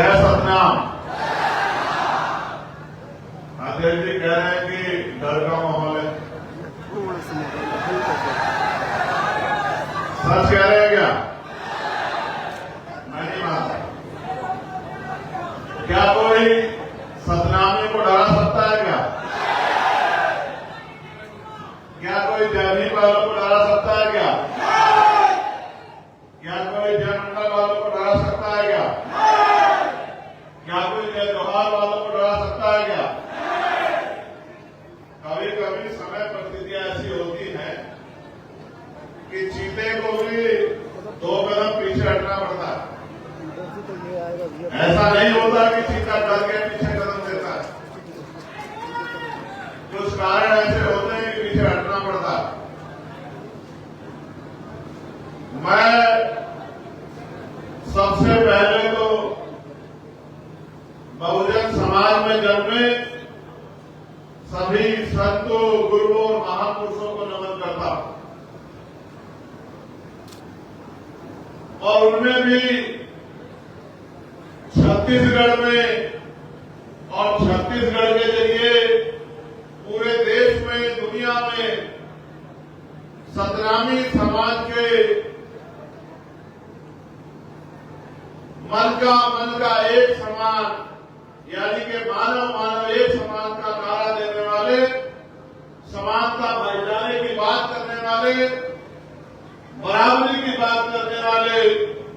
जय सतनाम। अध्यक्ष जी कह रहे हैं कि डर का माहौल है, सच कह रहे हैं क्या? मैं नहीं मानता। क्या कोई सतनामी को डरा सकता है क्या? क्या कोई जयभीम वालों को डरा सकता है क्या? क्या कोई जय मंडल वालों को डरा सकता है क्या? क्या कोई जय जोहार वालों को डरा सकता है क्या? कभी कभी समय परिस्थितियां ऐसी होती हैं कि चीते को भी 2 कदम पीछे हटना पड़ता है। ऐसा नहीं होता कि चीता डर के पीछे कदम देता है। कुछ कारण ऐसे होते हैं कि पीछे हटना पड़ता है। मैं सबसे पहले तो बहुजन समाज में जन्मे सभी संतों, गुरुओं और महापुरुषों को नमन करता हूं। और उनमें भी छत्तीसगढ़ में और छत्तीसगढ़ के जरिए पूरे देश में, दुनिया में सतनामी समाज के मन का एक समान, यानी कि मानव एक समान का नारा देने वाले, समानता भाईचारे की बात करने वाले, बराबरी की बात करने वाले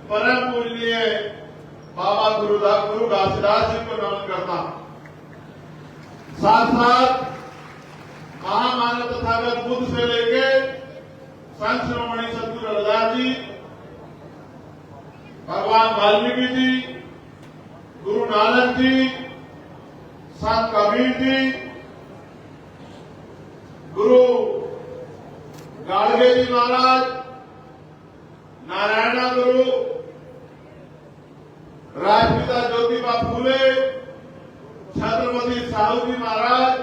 परम पूजनीय बाबा गुरु घासीदास जी को नमन करता हूं। साथ साथ महामानव तथागत बुद्ध से लेके संत शिरोमणि सद्गुरु रविदास जी, भगवान वाल्मीकि जी, गुरु नानक जी, संत कबीर जी, गुरु गाड़गे जी महाराज, नारायण गुरु, राजपिता ज्योतिबा फूले, छत्रपति साहू जी महाराज,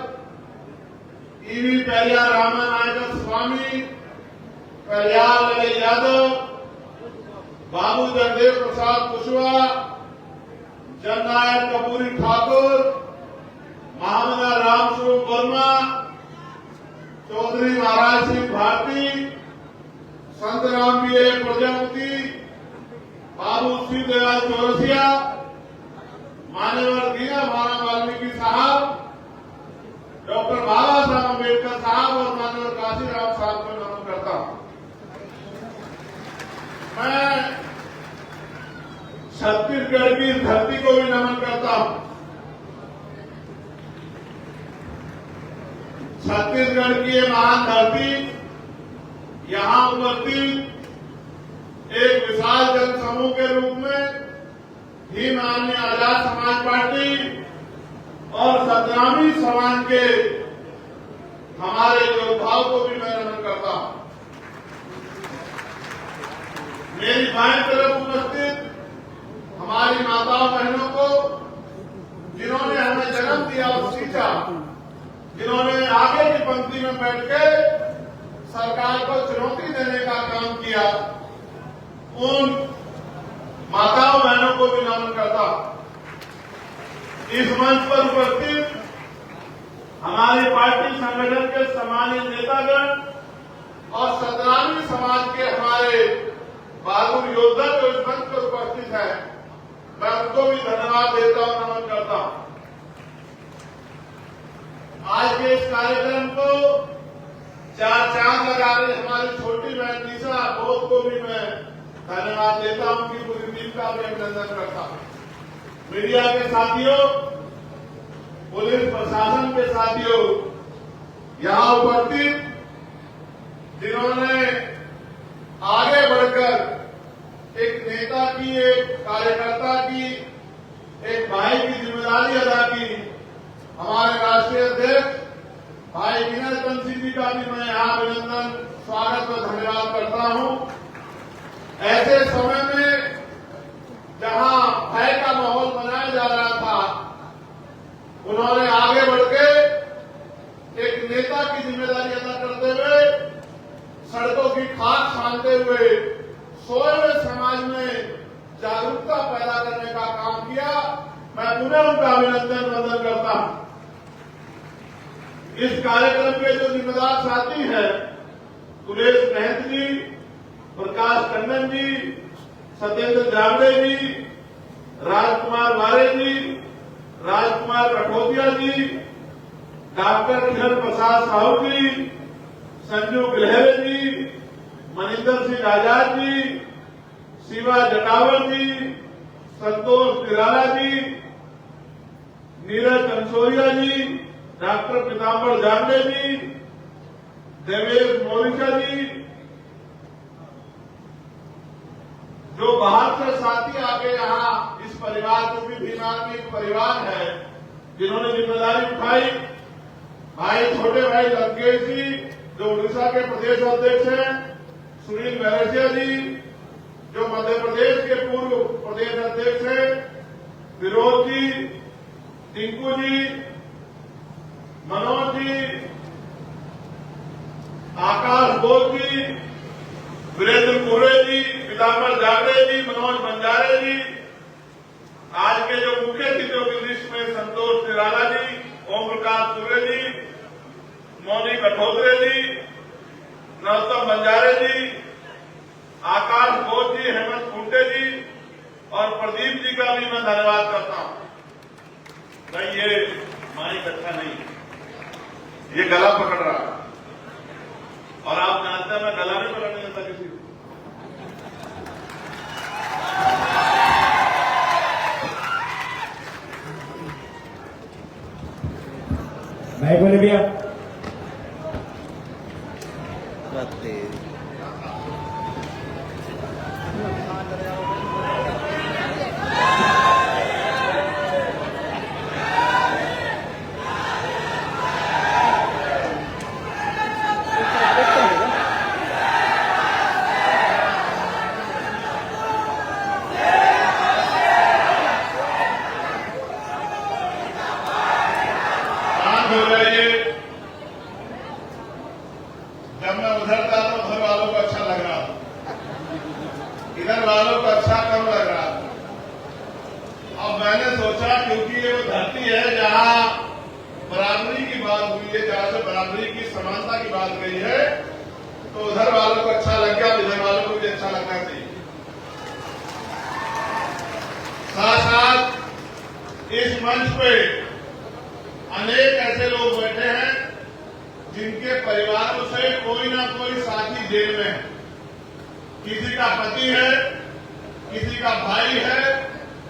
ईवी पेरिया रामानायक स्वामी, कल्याण ललित यादव, बाबू जगदेव प्रसाद कुशवाहा, जननायक कपूरी ठाकुर, महामना रामस्वरूप वर्मा, चौधरी महाराज सिंह भारती, संत राम बी प्रजापति, बाबू श्री दयाल चौरसिया, मान्यवर दीना भाना वाल्मीकि साहब, डॉक्टर बाबा साहब अम्बेडकर साहब और मान्यवर काशीराम साहब को नमन करता हूं। मैं छत्तीसगढ़ की धरती को भी नमन करता हूं। छत्तीसगढ़ की ये महान धरती, यहां उपस्थित एक विशाल जनसमूह के रूप में ही माननीय आजाद समाज पार्टी और सतनामी समाज के हमारे योद्धाओं को भी मैं नमन करता हूं। मेरी बाएं तरफ उपस्थित हमारी माताओं बहनों को, जिन्होंने हमें जन्म दिया और सींचा, जिन्होंने आगे की पंक्ति में बैठ के सरकार को चुनौती देने का काम किया, उन माताओं बहनों को भी नमन करता हूं। इस मंच पर उपस्थित हमारी पार्टी संगठन के सम्मानित नेतागण और सतनामी समाज के हमारे बहादुर योद्धा जो इस मंच पर उपस्थित है, मैं उनको भी धन्यवाद देता हूं, नमन करता हूं। आज के इस कार्यक्रम को 4 चांद लगा रहे हमारी छोटी बहन निशा बोध को भी मैं धन्यवाद देता हूं, उनकी पूरी टीम का भी अभिनंदन करता हूं। मीडिया के साथियों, पुलिस प्रशासन के साथियों, यहां उपस्थित जिन्होंने आगे बढ़कर एक नेता की, एक कार्यकर्ता की, एक भाई की जिम्मेदारी अदा की, हमारे राष्ट्रीय अध्यक्ष भाई विनय बंसी जी का भी मैं यहां अभिनंदन, स्वागत और धन्यवाद करता हूं। ऐसे समय में जहां भय का माहौल बनाया जा रहा था, उन्होंने आगे बढ़ के एक नेता की जिम्मेदारी अदा करते हुए, सड़कों की खाक छानते हुए, सोए हुए समाज में जागरूकता पैदा करने का काम किया। मैं पुनः उनका अभिनंदन करता हूं। इस कार्यक्रम के जो जिम्मेदार साथी हैं, सुरेश महंत जी, प्रकाश टंडन जी, सत्येंद्र जावड़े जी, राजकुमार वारे जी, राजकुमार कठोदिया जी, डॉक्टर किरण प्रसाद साहू जी, संजू गहरे जी, मनिंदर सिंह आजाद जी, शिवा जटावल जी, संतोष निराला जी, नीरज कंसोरिया जी, डॉक्टर पीताम्बर जांडे जी, देवेश मोरिशा जी, जो बाहर से साथी आके यहाँ इस परिवार को भी बीमार में एक परिवार है जिन्होंने जिम्मेदारी उठाई। भाई छोटे भाई लंकेश जी जो उड़ीसा के प्रदेश अध्यक्ष हैं, सुनील बैरसिया जी जो मध्य प्रदेश के पूर्व प्रदेश अध्यक्ष हैं, विरोध जी, टिंकू जी, मनोज जी, आकाश बोध जी, वीरेंद्र कुरे जी, पीताम्बर जागड़े जी, मनोज बंजारे जी, आज के जो मुख्य अतिथियों की लिस्ट में संतोष निराला जी, ओम प्रकाश सूर्य जी, मौनी कठोदरे जी, नरोत्तम बंजारे जी, आकाश बोध जी, हेमंत कुंटे जी और प्रदीप जी का भी मैं धन्यवाद करता हूं। भाई ये माइक अच्छा नहीं है, ये गला पकड़ रहा है और आप जानते हैं मैं गला नहीं पकड़ने देता किसी को। माइक बोले भैया। जब मैं उधर था तो उधर वालों को अच्छा लग रहा था, इधर वालों को अच्छा कम लग रहा था। अब मैंने सोचा क्योंकि ये वो धरती है जहां बराबरी की बात हुई है, जहां से बराबरी की समानता की बात गई है, तो उधर वालों को अच्छा लग गया, इधर वालों को भी अच्छा लगना चाहिए। साथ साथ इस मंच पे अनेक ऐसे लोग बैठे हैं जिनके परिवारों से कोई ना कोई साथी जेल में है। किसी का पति है, किसी का भाई है,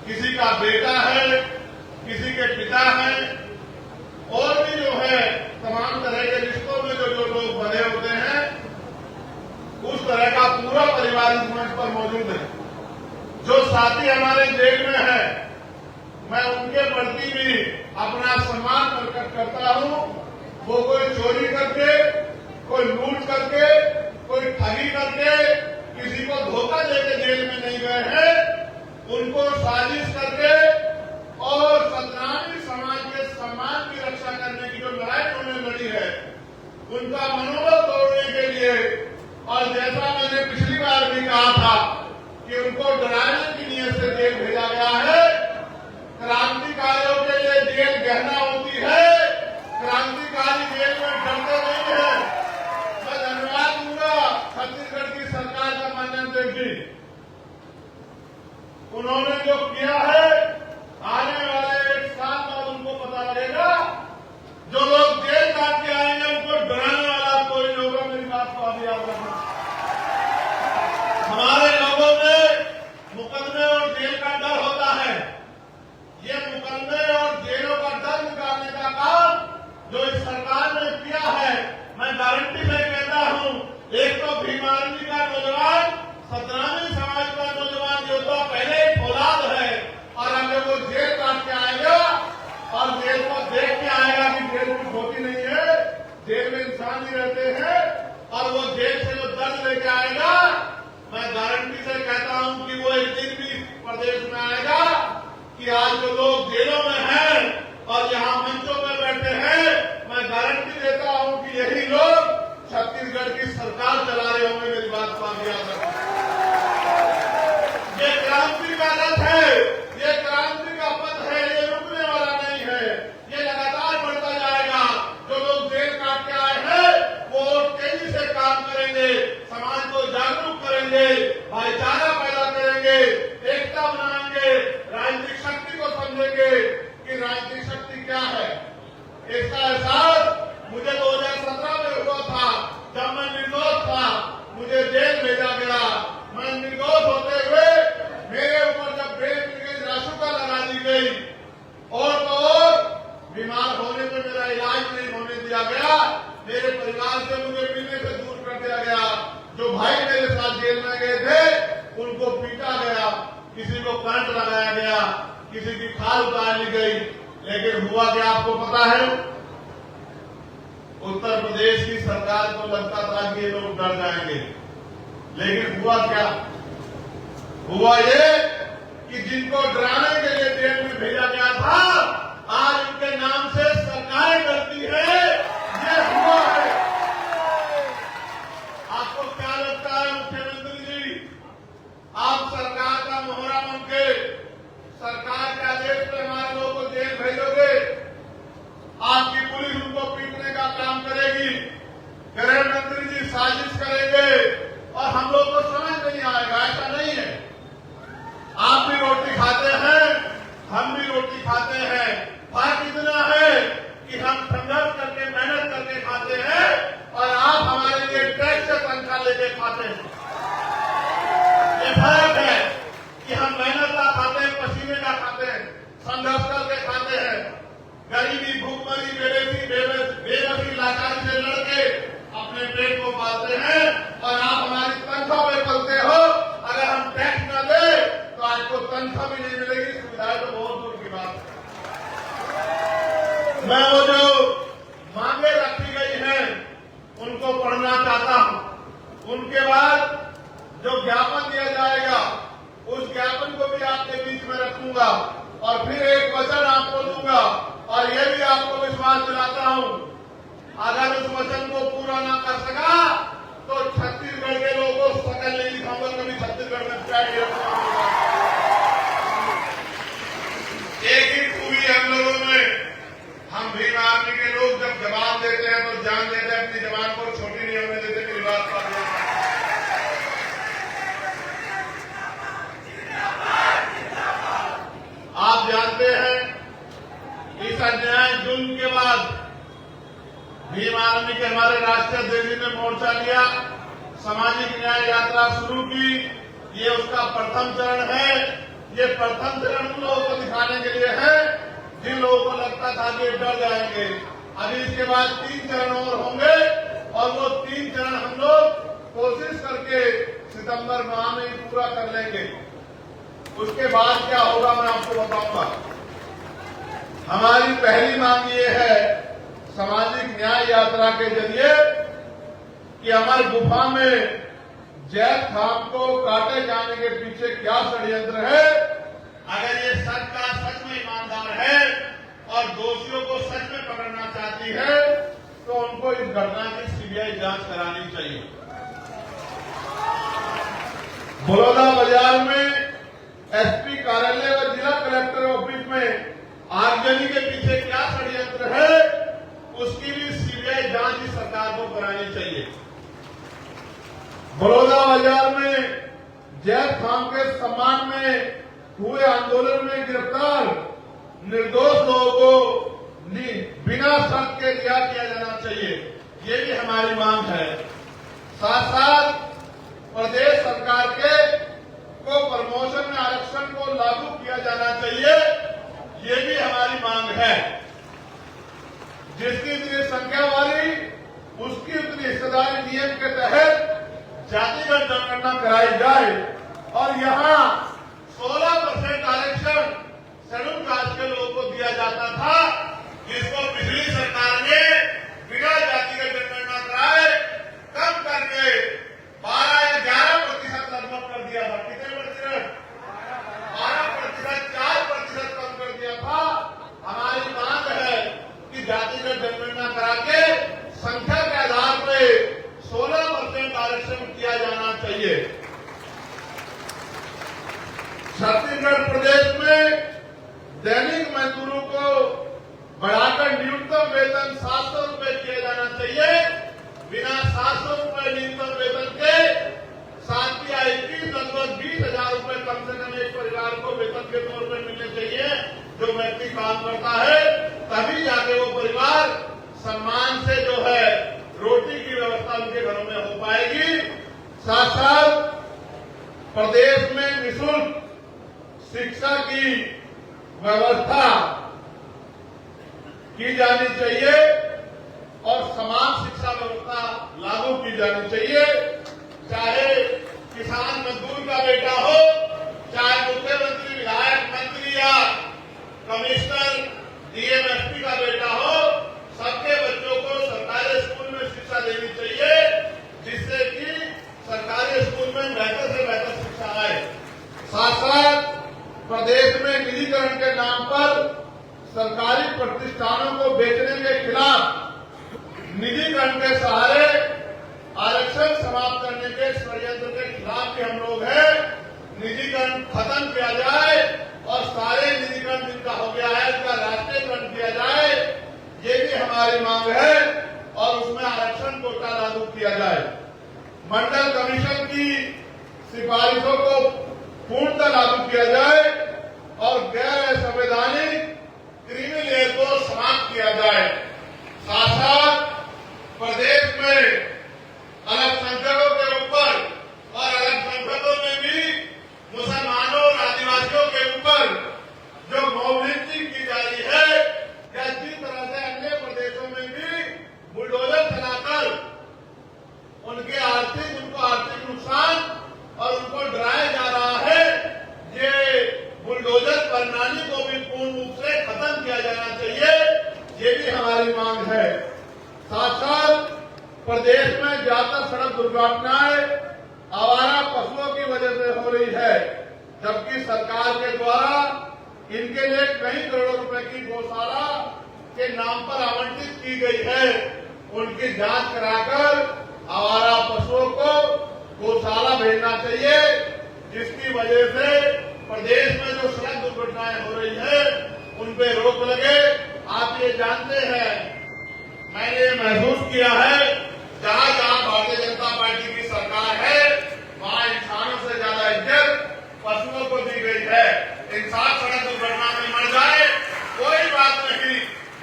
किसी का बेटा है, किसी के पिता है, और भी जो है तमाम तरह के रिश्तों में जो लोग बने होते हैं, उस तरह का पूरा परिवार इस मंच पर मौजूद है। जो साथी हमारे जेल में है, मैं उनके प्रति भी अपना सम्मान प्रकट करता हूं। वो कोई चोरी करके, कोई लूट करके, कोई ठगी करके, किसी को धोखा देके जेल में नहीं गए हैं। उनको साजिश करके और सतनामी समाज के सम्मान की रक्षा करने की जो लड़ाई उन्होंने लड़ी है, उनका मनोबल तोड़ने के लिए, और जैसा मैंने पिछली बार भी कहा था कि उनको डराने की नीयत से जेल भेजा गया है। क्रांतिकारियों के लिए जेल गहना होती है, क्रांतिकारी जेल में डरते नहीं है। मैं धन्यवाद दूंगा छत्तीसगढ़ की सरकार का, माननीय अध्यक्ष जी, उन्होंने जो किया है, आने वाले एक साल बाद उनको पता लगेगा। जो लोग जेल काट के आएंगे उनको डराने वाला कोई नहीं होगा। मेरी बात को आप याद रखना। हमारे लोगों में मुकदमे और जेल का डर होता है। ये मुकदमे और जेलों का डर निकालने का काम जो इस सरकार ने किया है, मैं गारंटी से कहता हूं, एक तो भीमार्जी का नौजवान, सतनामी समाज का नौजवान जो तो पहले ही फौलाद है, और अगर वो जेल काट के आएगा और जेल को देख के आएगा कि जेल कुछ होती नहीं है, जेल में इंसान ही रहते हैं, और वो जेल से जो दर्द लेके आएगा, मैं गारंटी से कहता हूं कि वो एक दिन भी प्रदेश में आएगा कि आज जो लोग जेलों में हैं और यहाँ मंचों में बैठे हैं, मैं गारंटी देता हूं कि यही लोग छत्तीसगढ़ की सरकार चला रहे होंगे। मेरी बात को आप याद रखें। ये क्रांति का रथ है, ये क्रांति का पथ है, ये रुकने वाला नहीं है, ये लगातार बढ़ता जाएगा। जो लोग जेल काट के आए हैं वो तेजी से काम करेंगे, समाज को जागरूक करेंगे, भाईचारा पैदा करेंगे, एकता बनाएंगे, राजनीतिक शक्ति को समझेंगे कि राजनीतिक शक्ति क्या है। इसका एहसास मुझे 2017 में हुआ था, जब मैं निर्दोष था, मुझे जेल भेजा गया। मैं निर्दोष होते हुए मेरे ऊपर जब बेनकाब रासुका लगा दी गई और तो और बीमार होने पे मेरा इलाज नहीं होने दिया गया, मेरे परिवार से मुझे मिलने से दूर कर दिया गया। जो भाई मेरे साथ जेल में गए थे उनको पीटा गया, किसी को करंट लगाया गया, किसी की खाल उतार ली गई। लेकिन हुआ क्या आपको पता है? उत्तर प्रदेश की सरकार को लगता था कि ये लोग डर जाएंगे, लेकिन हुआ क्या? हुआ ये कि जिनको डराने के लिए जेल में भेजा गया था, आज उनके नाम से सरकारें डरती है। ये हुआ है। आपको क्या लगता है मुख्यमंत्री जी, आप सरकार का मोहरा बन के सरकार के आदेश पे हमारे लोगों को जेल भेजोगे? आपकी पुलिस उनको पीटने का काम करेगी, गृह मंत्री जी साजिश करेंगे और हम लोग को समझ नहीं आएगा। ऐसा नहीं है। आप भी रोटी खाते हैं, हम भी रोटी खाते हैं। फर्क इतना है कि हम संघर्ष करके मेहनत करके खाते हैं और आप हमारे लिए टैक्स से तनख्वाह लेके खाते हैं। ये फर्क है कि हम मेहनत का खाते हैं, पसीने का खाते हैं, संघर्ष करके खाते हैं। गरीबी, भूखमरी, बेबसी, लाचारी से लड़के अपने पेट को पालते हैं और आप हमारी तनख्वाह में पलते हो। अगर हम टैक्स न दे तो आपको तनख्वाह भी नहीं मिलेगी, सुविधाएं तो बहुत दूर की बात है। मैं वो जो मांगे रखी गई हैं उनको पढ़ना चाहता हूं। उनके बाद जो ज्ञापन दिया जाएगा उस ज्ञापन को भी आपके बीच में रखूंगा और फिर एक वचन आपको दूंगा और ये भी आपको विश्वास दिलाता हूं, अगर उस वचन को पूरा ना कर सका तो छत्तीसगढ़ के लोगों को शकल नहीं दिखाऊंगा, कभी छत्तीसगढ़ में क्या होगा। एक ही खूबी हम लोगों में, हम भीम आर्मी के लोग जब जवाब देते हैं तो जान देते हैं, अपनी जवान को छोटी नहीं होने देते। मेरी बात का आप जानते हैं इस अन्याय जुल्म के बाद भीम आर्मी के हमारे राष्ट्रीय अध्यक्ष ने मोर्चा लिया, सामाजिक न्याय यात्रा शुरू की। ये उसका प्रथम चरण है। ये प्रथम चरण उन लोगों को दिखाने के लिए है जिन लोगों को लगता था कि डर जाएंगे। अभी इसके बाद 3 चरण और होंगे और वो 3 चरण हम लोग कोशिश करके सितंबर माह में ही पूरा कर लेंगे। उसके बाद क्या होगा मैं आपको बताऊंगा। हमारी पहली मांग ये है सामाजिक न्याय यात्रा के जरिए कि हमारी गुफा में जैद खान को काटे जाने के पीछे क्या षड्यंत्र है। अगर ये सच का सच में ईमानदार है और दोषियों को सच में पकड़ना चाहती है तो उनको इस घटना की सीबीआई जांच करानी चाहिए। बड़ौदा बाजार में एसपी कार्यालय और जिला कलेक्टर ऑफिस में आगजनी के पीछे क्या षड्यंत्र है उसकी भी सीबीआई जांच ही सरकार को करानी चाहिए। बड़ौदा बाजार में जैद खान के सम्मान में हुए आंदोलन में गिरफ्तार निर्दोष लोगों को बिना शर्त के रिहा किया जाना चाहिए, ये भी हमारी मांग है। साथ साथ प्रदेश सरकार के को प्रमोशन में आरक्षण को लागू किया जाना चाहिए, ये भी हमारी मांग है। जिसकी इतनी संख्या वाली उसकी उतनी हिस्सेदारी नियम के तहत जातिगत जनगणना कराई जाए और यहाँ 16% आरक्षण शेड्यूल कास्ट के लोगों को दिया जाता था, जिसको पिछली सरकार ने बिना जातिगत जनगणना कराए कम करके 12 या 11% लगभग कर दिया था। कितने प्रतिशत? 12%, 4% कम कर दिया था। हमारी मांग है कि जातिगत जनगणना करा के संख्या के आधार पर 16% आरक्षण किया जाना चाहिए। छत्तीसगढ़ जो व्यक्ति काम करता है, तभी जाके वो परिवार सम्मान से जो है रोटी की व्यवस्था उनके घरों में हो पाएगी। साथ साथ प्रदेश में निःशुल्क शिक्षा की व्यवस्था की जानी चाहिए और समान शिक्षा व्यवस्था लागू की जानी चाहिए। चाहे किसान मजदूर का बेटा हो, चाहे मुख्यमंत्री, विधायक, मंत्री या कमिश्नर, डीएम, एसपी का बेटा हो, सबके बच्चों को सरकारी स्कूल में शिक्षा देनी चाहिए, जिससे कि सरकारी स्कूल में बेहतर से बेहतर शिक्षा आए। साथ साथ प्रदेश में निजीकरण के नाम पर सरकारी प्रतिष्ठानों को बेचने के खिलाफ, निजीकरण के सहारे आरक्षण समाप्त करने के षड्यंत्र के खिलाफ भी हम लोग हैं। निजीकरण खत्म किया जाए और सारे निजीकरण जिनका हो गया है उसका राष्ट्रीयकरण किया जाए, ये भी हमारी मांग है और उसमें आरक्षण कोटा लागू किया जाए। मंडल कमीशन की सिफारिशों को पूर्णतः लागू किया जाए और गैर संवैधानिक क्रीमी लेयर को समाप्त किया जाए। साथ साथ प्रदेश में अल्पसंख्यकों के ऊपर और अल्पसंख्यकों में भी मुसलमानों और आदिवासियों के ऊपर जो मॉब लिंचिंग की जा रही है, या जिस तरह से अन्य प्रदेशों में भी बुलडोजर चलाकर उनको आर्थिक नुकसान और उनको डराया जा रहा है, ये बुलडोजर प्रणाली को भी पूर्ण रूप से खत्म किया जाना चाहिए, ये भी हमारी मांग है। साथ साथ प्रदेश में ज्यादातर सड़क दुर्घटनाएं आवारा पशुओं की वजह से हो रही है, जबकि सरकार के द्वारा इनके लिए कई करोड़ों रुपए की गौशाला के नाम पर आवंटित की गई है। उनकी जांच कराकर आवारा पशुओं को गौशाला भेजना चाहिए, जिसकी वजह से प्रदेश में जो सड़क दुर्घटनाएं हो रही है उन पे रोक लगे। आप ये जानते हैं, मैंने ये महसूस किया है, जहां जहां भारतीय जनता पार्टी की सरकार है, वहां इंसानों से ज्यादा इज्जत पशुओं को दी गई है। इंसान सड़क दुर्घटना में मर जाए कोई बात नहीं,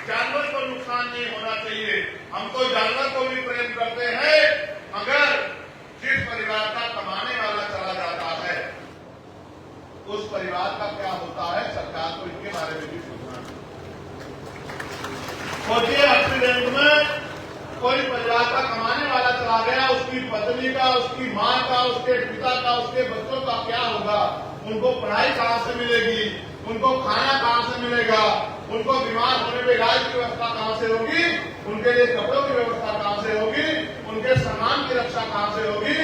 जानवर को नुकसान नहीं होना चाहिए। हम तो जानवर को भी प्रेम करते हैं, मगर जिस परिवार का कमाने वाला चला जाता है उस परिवार का क्या होता है, सरकार को इनके बारे में भी सोचना चाहिए। सोचिए, एक्सीडेंट में कोई परिवार का कमाने वाला चला गया, उसकी पत्नी का, उसकी मां का, उसके पिता का, उसके बच्चों का क्या होगा? उनको पढ़ाई कहां से मिलेगी? उनको खाना कहां से मिलेगा? उनको बीमार होने पर इलाज की व्यवस्था कहां से होगी? उनके लिए कपड़ों की व्यवस्था कहां से होगी? उनके सम्मान की रक्षा कहां से होगी?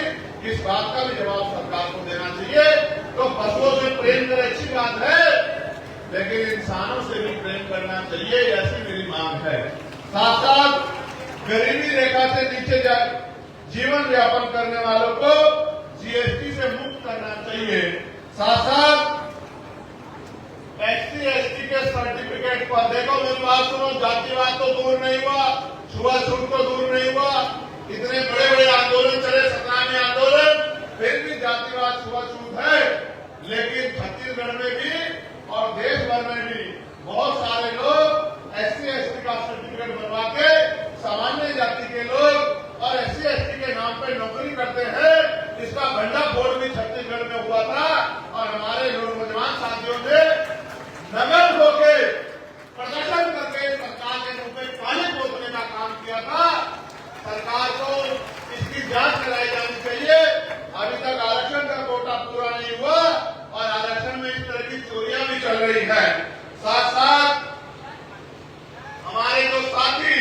इस बात का भी जवाब सरकार को देना चाहिए। तो पशुओं से प्रेम कर अच्छी बात है, लेकिन इंसानों से भी प्रेम करना चाहिए, ऐसी मेरी मांग है। साथ साथ गरीबी रेखा से नीचे जीवन यापन करने वालों को जीएसटी से मुक्त करना चाहिए। साथ साथ एससी एसटी के सर्टिफिकेट पर, देखो मेरी बात सुनो, जातिवाद तो दूर नहीं हुआ, छुआछूत तो दूर नहीं हुआ, इतने बड़े बड़े आंदोलन चले, 17 में आंदोलन, फिर भी जातिवाद छुआछूत है। लेकिन छत्तीसगढ़ में भी और देश भर में भी बहुत सारे लोग एससी एसटी का सर्टिफिकेट बनवा के सामान्य जाति के लोग और एससी एसटी के नाम पर नौकरी करते हैं। इसका भंडाफोड़ भी छत्तीसगढ़ में हुआ था और हमारे नौजवान साथियों ने नगर होके प्रदर्शन करके सरकार के मुंह में पानी पोसने का काम किया था। सरकार को इसकी जांच कराई जानी चाहिए। अभी तक आरक्षण का कोटा पूरा नहीं हुआ और आरक्षण में इस तरह की चोरियां भी चल रही है। साथ साथ हमारे जो साथी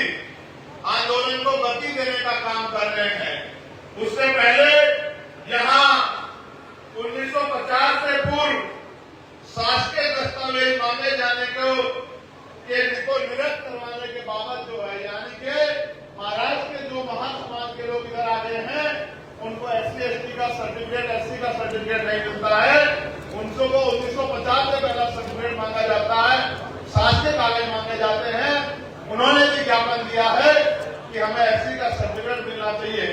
आंदोलन को गति देने का काम कर रहे हैं, उससे पहले यहां 1950 से पूर्व शासकीय दस्तावेज मांगे जाने को निरस्त करवाने के बाबत जो है, यानी कि महाराष्ट्र के जो महान समाज के लोग इधर आ गए हैं, उनको एससी एसटी का सर्टिफिकेट, एससी का सर्टिफिकेट नहीं मिलता है। उनको 1950 से पहला सर्टिफिकेट मांगा जाता है, शासकीय कागज मांगे जाते हैं। उन्होंने भी ज्ञापन दिया है कि हमें एससी का सर्टिफिकेट मिलना चाहिए।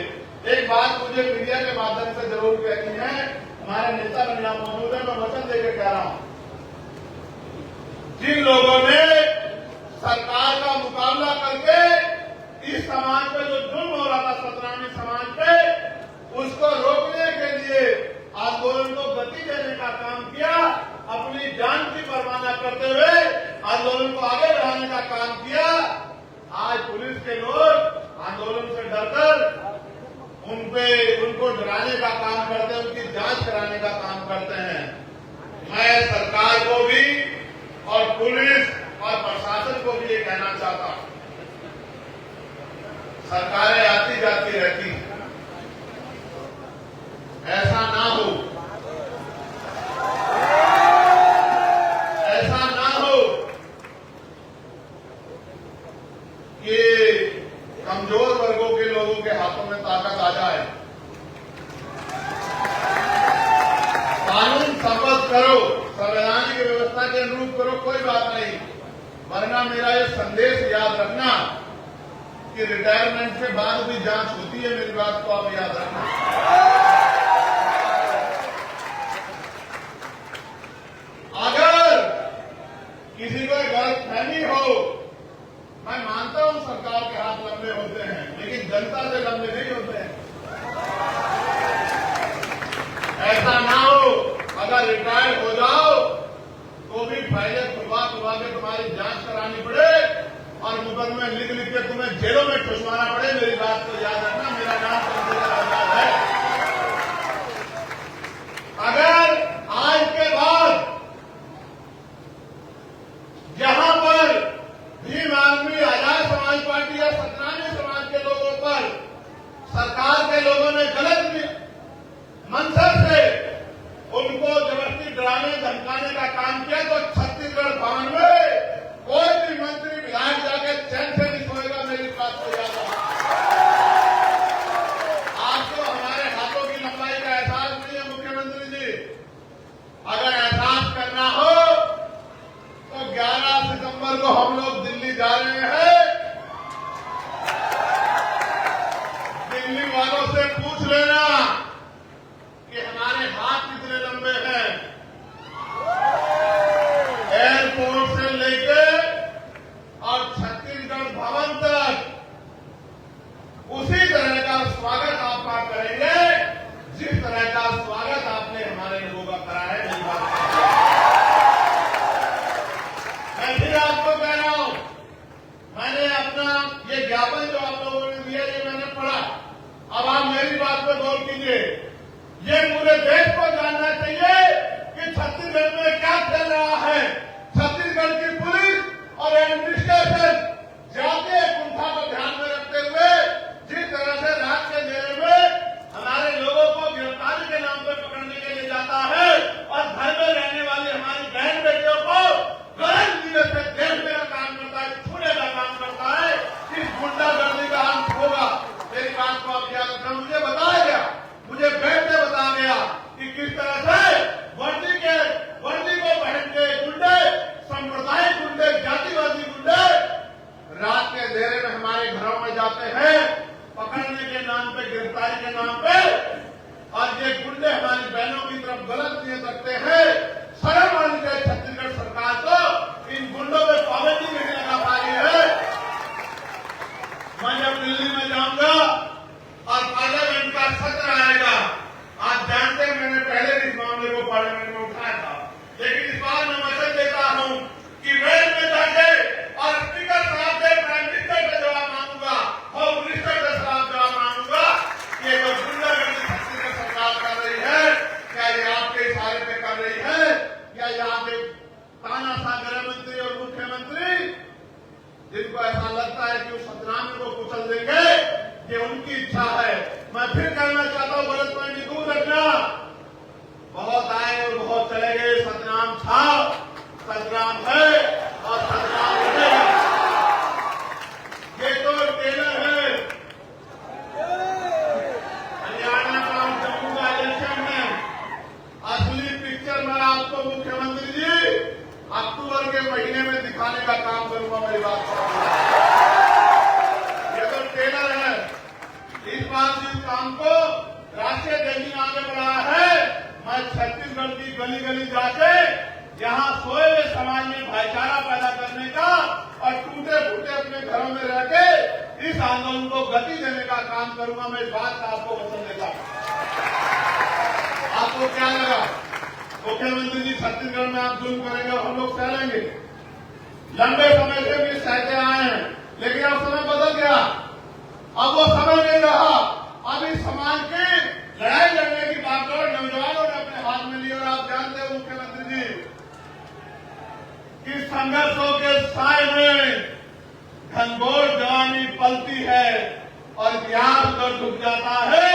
एक बात मुझे मीडिया के माध्यम से जरूर कहनी है, हमारे नेता यहाँ मौजूद है, मैं वचन देकर कह रहा हूं, जिन लोगों ने सरकार का मुकाबला करके इस समाज पे जो जुल्म हो रहा था सतनामी समाज पे, उसको रोकने के लिए आंदोलन को गति देने का काम किया, अपनी जान की परवाह न करते हुए आंदोलन को आगे बढ़ाने का काम किया। आज पुलिस के लोग आंदोलन से डरकर उनको डराने का काम करते हैं, उनकी जांच कराने का काम करते हैं। मैं सरकार को भी और पुलिस और प्रशासन को भी ये कहना चाहता हूं, सरकारें आती जाती रहती हैं, ऐसा ना हो, ऐसा ना हो कि कमजोर वर्गों के लोगों के हाथों में ताकत आ जाए। कानून शपथ करो, संवैधानिक व्यवस्था के अनुरूप करो, कोई बात नहीं, वरना मेरा ये संदेश याद रखना कि रिटायरमेंट के बाद भी जांच होती है, मेरी बात को आप याद रखना। अगर किसी को गलतफहमी हो, मैं मानता हूं सरकार के हाथ लंबे होते हैं, लेकिन जनता से लंबे नहीं होते हैं। ऐसा ना हो, अगर रिटायर्ड हो जाओ तो भी फाइलें खुलवा के तुम्हारी जांच करानी पड़े और मुकदमे लिख के तुम्हें जेलों में ठुसवाना पड़े। मेरी बात को याद रखना, मेरा नाम चंद्रशेखर आजाद है। अगर आज के बाद जहां पर भीम आर्मी, आजाद समाज पार्टी या सतनामी समाज के लोगों पर सरकार के लोगों ने गलत मंशा से उनको जबरदस्ती डराने धमकाने का काम किया, तो छत्तीसगढ़ भवन में कोई भी मंत्री विधायक जाके चैन से नहीं सोएगा। मेरी बात को याद रखना। आपको हमारे हाथों की लंबाई का एहसास नहीं है मुख्यमंत्री जी। अगर एहसास करना हो तो 11 सितंबर को हम लोग दिल्ली जा रहे हैं। दिल्ली वालों से पूछ लेना कि हमारे हाथ कितने लंबे हैं। एयरपोर्ट से लेकर और छत्तीसगढ़ भवन तक उसी तरह का स्वागत आपका करेंगे जिस तरह का स्वागत आपने हमारे लोगों का करा है। मेरी बात मैं फिर आपको कह रहा हूं, मैंने अपना ये ज्ञापन जो आप लोगों ने दिया, ये मैंने पढ़ा। अब आप मेरी बात पर गौर कीजिए। ये पूरे देश को जानना चाहिए कि छत्तीसगढ़ में क्या चल रहा है। छत्तीसगढ़ की पुलिस और एडमिनिस्ट्रेशन जातीय कुंठा को ध्यान में रखते हुए जिस तरह से रात के अंधेरे में हमारे लोगों को गिरफ्तारी के नाम पर पकड़ने के लिए जाता है और घर में रहने वाली हमारी बहन बेटियों को गलत चीजों से देखने का काम करता है, छूने का काम करता है, इस गुंडागर्दी का अंत होगा। मेरी बात को आप याद रखना। मुझे बताया गया, मुझे बैठ के बताया गया कि किस तरह से वर्दी को पहन के गुंडे, सांप्रदायिक गुंडे, जातिवादी गुंडे रात के अंधेरे में हमारे घरों में जाते हैं पकड़ने के नाम पे, गिरफ्तारी के नाम पे, और ये गुंडे हमारी बहनों की तरफ गलत नियत रखते हैं। शर्म आनी चाहिए छत्तीसगढ़ सरकार को, इन गुंडों पे पाबंदी नहीं लगा पा रही है। मैं जब दिल्ली में जाऊंगा और पार्लियामेंट का सत्र आएगा, आप जानते हैं मैंने पहले इस मामले को पार्लियामेंट में उठाया था, लेकिन इस बार मैं मैसेज देता हूं कि वेल में जाके और स्पीकर साहब से, प्राइम मिनिस्टर से जवाब मांगूंगा, होम मिनिस्टर से जवाब मांगूंगा कि ये जो गुंडागर्दी छत्तीसगढ़ सरकार कर रही है, क्या ये आपके इशारे पे कर रही है, या ये आपके तानाशाह गृह मंत्री और मुख्यमंत्री जिनको ऐसा लगता है कि उस सतनामी को कुचल देंगे, ये उनकी इच्छा है। मैं फिर कहना चाहता हूं, गलतफहमी दूर रखना। बहुत आए और बहुत चले गए, सतनाम था, सतनाम है और सतनाम रहेगा। ये तो टेलर है। हरियाणा का और जम्मू का इलेक्शन है। असली पिक्चर मैं आपको मुख्यमंत्री जी अक्टूबर के महीने में दिखाने का काम करूंगा। मेरी बात ये तो टेलर है। इस बात इस काम को राष्ट्रीय जमीन आगे बढ़ा है। मैं छत्तीसगढ़ की गली गली जाके यहाँ सोए हुए समाज में भाईचारा पैदा करने का और टूटे फूटे अपने घरों में रह के इस आंदोलन को गति देने का काम करूंगा। मैं इस बात का आपको वचन देता हूं। आपको क्या लगा मुख्यमंत्री जी छत्तीसगढ़ में आप जुल्म करेंगे और हम लोग सह लेंगे? लंबे समय से भी सहते आए हैं, लेकिन अब समय बदल गया। अब वो समय नहीं रहा। अब इस समाज की लड़ाई लड़ने की बागडोर नौजवानों ने अपने हाथ में ली। और आप जानते हो मुख्यमंत्री जी कि संघर्षों के साए में घनघोर जवानी पलती है और इतिहास उधर झुक जाता है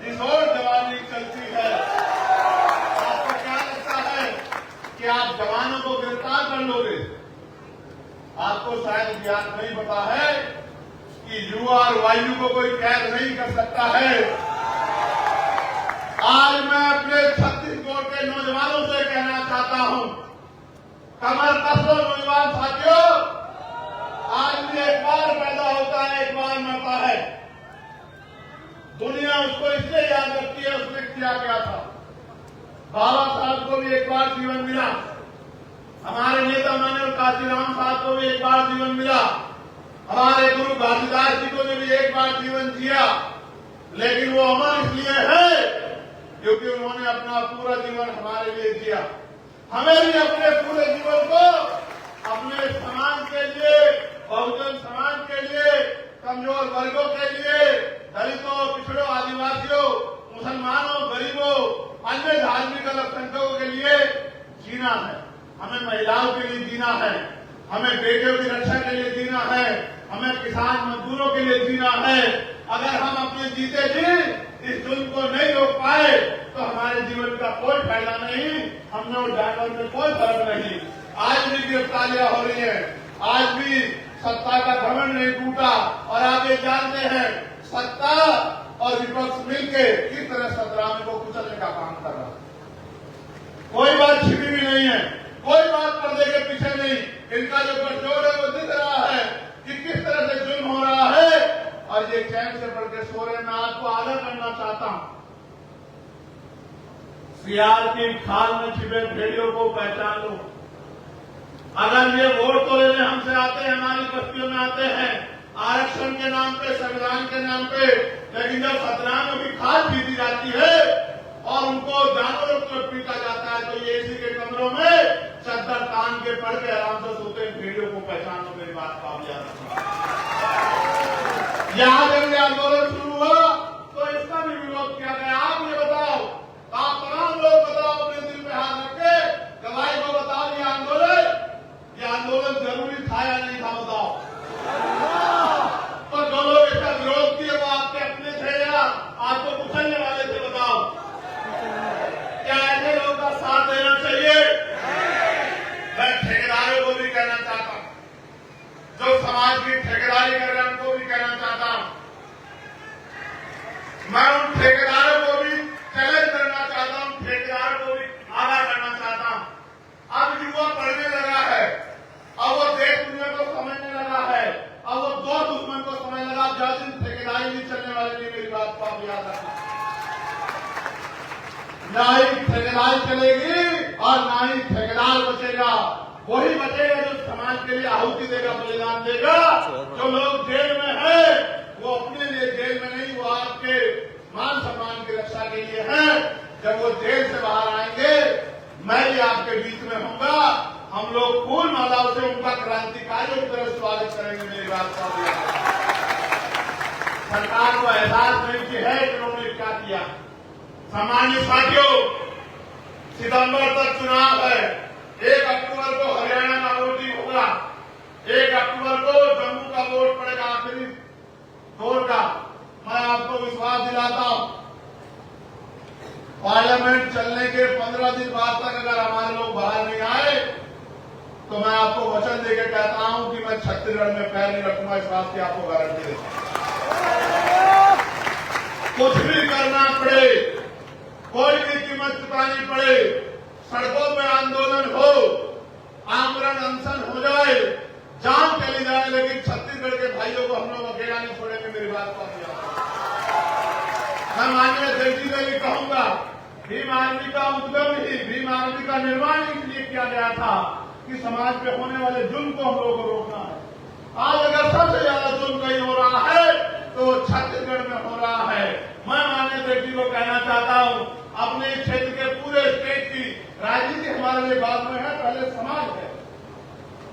जिस ओर जवानी चलती है। आपको क्या लगता है कि आप जवानों को गिरफ्तार कर लोगे? आपको शायद याद नहीं पता है कि युवा और वायु को कोई कैद नहीं कर सकता है। आज मैं अपने छत्तीसगढ़ के नौजवानों से कहना चाहता हूं, कमर कस लो नौजवान साथियों। आदमी एक बार पैदा होता है, एक बार मरता है। दुनिया उसको इसलिए याद रखती है उसने किया क्या था। बाबा साहब को भी एक बार जीवन मिला, हमारे नेता माननीय काशीराम साहब को भी एक बार जीवन मिला, हमारे गुरु घासीदास जी को भी एक बार जीवन जिया। लेकिन वो अमर इसलिए है क्योंकि उन्होंने अपना पूरा जीवन हमारे लिए जिया। हमें भी अपने पूरे जीवन को अपने समाज के लिए, बहुजन समाज के लिए, कमजोर वर्गों के लिए, दलितों, पिछड़ों, आदिवासियों, मुसलमानों, गरीबों, अन्य धार्मिक अल्पसंख्यकों के लिए जीना है। हमें महिलाओं के लिए जीना है, हमें बेटियों की रक्षा के लिए जीना है, हमें किसान मजदूरों के लिए जीना है। अगर हम अपने जीते जी इस जुल्म को नहीं रोक पाए तो हमारे जीवन का कोई फायदा नहीं, हमने और जानवर में कोई फर्क नहीं। आज भी गिरफ्तारियां हो रही है, आज भी सत्ता का घमंड नहीं टूटा। और आप ये जानते हैं सत्ता और विपक्ष मिलकर किस तरह सतराम को कुचलने का काम कर रहा है। कोई बात छिपी भी नहीं है, कोई बात पर्दे के पीछे नहीं। इनका जो गठजोड़ है वो दिख रहा है कि किस तरह से जुल्म हो रहा है। और ये चैन से बढ़ के सो रहे। मैं आपको आगाह करना चाहता हूं, सियार की खाल में छिपे भेड़ियों को पहचान लो। अगर ये वोट तो लेने हमसे आते हैं, हमारी बस्तियों में आते हैं आरक्षण के नाम पे, संविधान के नाम पे, लेकिन जब सतनाम में भी खाल पीती जाती है और उनको जानवरों को पीटा जाता है तो ये एसी के कमरों में चद्दर तान के पड़ के आराम से सोते हैं। भेड़ियों को पहचान लो, मेरी बात का याद रखना। यहां जब यह आंदोलन शुरू हुआ तो इसका भी विरोध किया गया। आप ये बताओ, आप तमाम लोग बताओ, अपने दिल पे हाथ रख के गवाही को बताओ, ये आंदोलन जरूरी था या नहीं था? बताओ। तो जो लोग इसका विरोध किए वो आपके अपने थे या आपको कुचलने वाले थे? बताओ। क्या ऐसे लोगों का साथ देना चाहिए? मैं ठेकेदारों को भी कहना चाहता हूं, जो समाज की ठेकेदारी कर रहे हैं उनको भी कहना चाहता हूं। मैं उन ठेकेदारों को भी चैलेंज करना चाहता हूं, ठेकेदारों को भी आगाह करना चाहता हूं। अब युवा पढ़ने लगा है, अब वो देश दुनिया को समझने लगा है, अब वो दो दुश्मन को समझने लगा। ज्यादा दिन ठेकेदारी नहीं चलने वाली नहीं, मेरी बात को आप याद रखना। ना ही ठेकेदारी चलेगी और ना ही ठेकेदार बचेगा। वही बचेगा जो समाज के लिए आहुति देगा, बलिदान देगा। जो लोग जेल में है वो अपने लिए जेल में नहीं, वो आपके मान सम्मान की रक्षा के लिए है। जब वो जेल से बाहर आएंगे मैं भी आपके बीच में होऊंगा। हम लोग फूल मालाओं से उनका क्रांतिकारी की तरह स्वागत करेंगे। मेरी बात का सरकार को एहसास नहीं कि है कि उन्होंने क्या किया। सामान्य साथियों, सितंबर तक चुनाव है। 1 अक्टूबर को हरियाणा का वोटिंग होगा, 1 अक्टूबर को जम्मू का वोट पड़ेगा आखिरी दौर का। मैं आपको विश्वास दिलाता हूं, पार्लियामेंट चलने के 15 दिन बाद तक अगर हमारे लोग बाहर नहीं आए तो मैं आपको वचन देकर कहता हूं कि मैं छत्तीसगढ़ में पैर नहीं रखूंगा। इस बात की आपको गारंटी देता हूं। कुछ भी करना पड़े, कोई भी कीमत चुकानी पड़े, सड़कों में आंदोलन हो, आमरण अनशन हो जाए, जान चली जाए, लेकिन छत्तीसगढ़ के भाइयों को हम लोग अकेला नहीं छोड़ेंगे। मेरी बात को मैं माननीय जगजी से भी कहूंगा, भीम आर्मी का उद्गम ही, भीम आर्मी का निर्माण इसलिए किया किया गया था कि समाज पे होने वाले जुल्म को हम लोगों को रोकना है। आज अगर सबसे ज्यादा जुल्म कहीं हो रहा है तो छत्तीसगढ़ में हो रहा है। मैं माननीय सेठ को कहना चाहता हूं, अपने क्षेत्र के पूरे स्टेट की राजनीति हमारे लिए बाद में है, पहले समाज है,